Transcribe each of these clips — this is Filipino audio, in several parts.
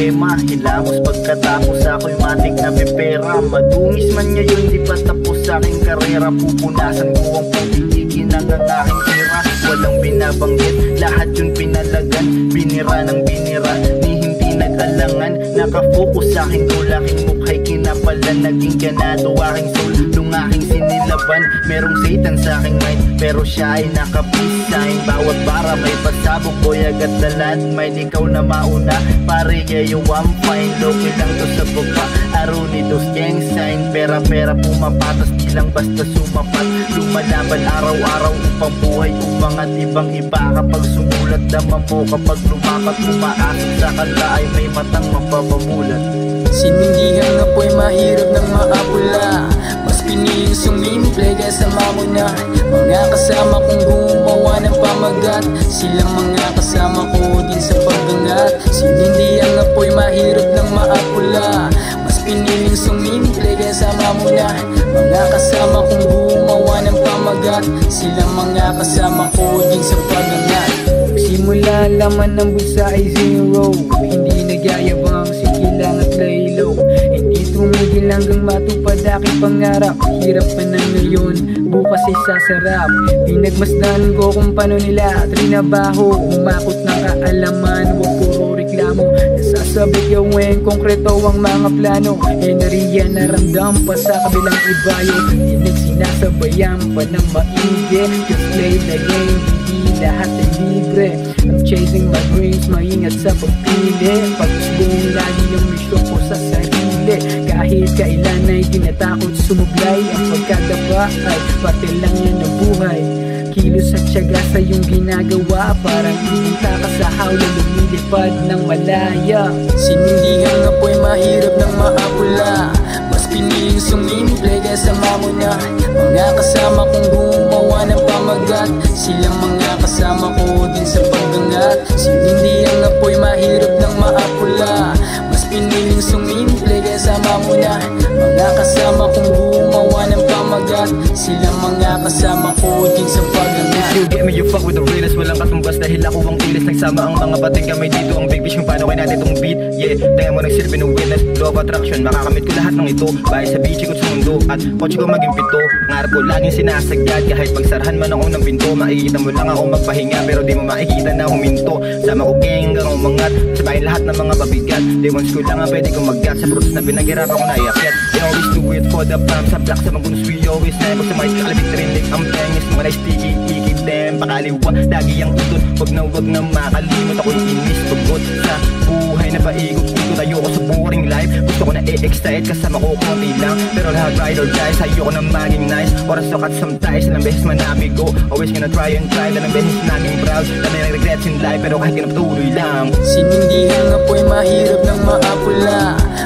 problema. Hilamos pagkatapos ako'y matik na pepera. Madungis man ngayon di pa tapos sa aking karera. Pupunasan ko ang pagigigin ng aking tira. Walang binabanggit, lahat yun pinalagan. Binira ng binira, ni hindi nag-alangan. Nakafocus sa aking goal, aking mukha'y kinapalan. Naging ganado aking soul, nung aking sinilaban. Merong Satan sa aking mind, pero siya ay naka-peace sign. Bawat bara may pasabog, boy agad na landmine. Ikaw na mauna, pare yayo I'm fine. Loki lang to sa baba, araw nitos gang sign. Pera-pera pumapatas, di lang basta sumapat. Lumalaban araw-araw upang buhay umangat. Ibang iba kapag sumulat, daman mo kapag lumapat. Umaasap sa kanta ay may matang mapapamulat. Sinindihan na po'y mahirap ng maapula. Mas piniling sumimple kaysa mamuna. Mga kasama kong gumawa ng pamagat, silang mga kasama ko din sa paggangat. Sinindihan na po'y mahirap ng maapula. Mas piniling sumimple kaysa mamuna. Mga kasama kong gumawa ng pamagat, silang mga kasama ko din sa paggangat. Simula laman ng bulsa ay zero. Hindi nagyayabang, sige lang at laylo. Hindi tumigil hanggang matupad aking pangarap. Hirap pa na ngayon, bukas ay sasarap. Pinagmasdan ko kung paano nila trinabaho. Umakot ng kaalaman, huwag puro reklamo. Nasasabi gawin, konkreto ang mga plano. Enerhiya naramdam pa sa kabilang ibayo. Hindi sinasabayan pa ng maigi. Just play the game, hindi lahat ay libre. I'm chasing my dreams, maingat sa pagpili. Pag-usbong lagi yung misyon ko sa sarili. Kahit kailan ay tinatakot sumublay. Ang pagkadapa ay parte lang yan ng buhay. Kilos at tiyaga sa iyong ginagawa. Parang ibunta ka sa hawla, lumilipad ng malaya. Sinindihan nga po'y mahirap ng maapula. Mas piniling sumimple kaysa mamuna. Mga kasama kong gumawa ng pamagat, silang mga kasama ko din sa paggangat. Sinindihan nga po'y mahirap ng maapula. Mas piniling sumimple kaysa mamuna. Mga kasama kong gumawa ng pamagat, silang mga kasama ko din sa paggangat. You get me, you fuck with the realest. Walang katumbas dahil ako ang ilis. Nagsama ang mga bating kamay dito. Ang big fish kung paano kayo natin itong beat. Yeah, tingnan mo nagsilbi ng witness. Law of attraction, makakamit ko lahat ng ito. Bahay sa beach ko sa mundo at kotse ko maging pito. Ngarap ko laging sinasagad. Kahit pagsarahan man ako ng pinto, makikita mo lang ako magpahinga, pero di mo makikita na huminto. Sama ko gang hanggang umangat, sabayin lahat ng mga pabigat. Day ones ko lang ang pwede kong maggat. Sa fruits na pinaghirapan ko naiakyat. They always do it for the pump. Sa black sa magunos we always never. Sa mic kalabit rindig ang pengis. Mga na-sticky, ikidem, pakaliwa. Lagi ang tutod, wag na makalimot. Ako'y inis, pagod sa buhay na paikot-ikot. Ayoko sa boring life, gusto ko na e-excite. Kasama ko konti lang, pero lahat ride or die. Ayoko na maging nice, oras sukat sometimes. Ilang beses man nabigo, always gonna try and try. Ilang beses naging proud, dami ng regrets in life, pero kahit kinapatuloy lang. Sinindihan nga po'y mahirap ng maapula.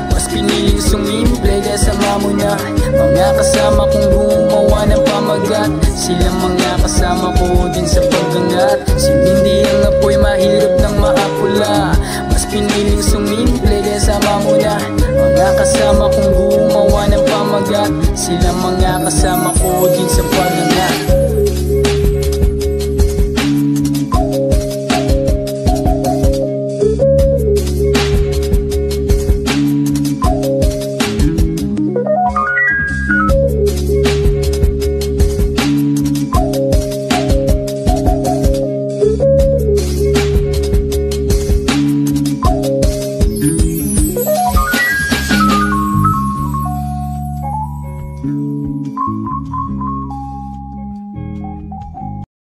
Mas piniling sumimple kaysa mamuna. Mga kasama kong gumawa ng pamagat, silang mga kasama ko din sa paggangat. Sinindihan nga po'y mahirap ng maapula. Mas piniling sumimple kaysa mamuna. Mga kasama kong gumawa ng pamagat, silang mga kasama ko din sa paggangat.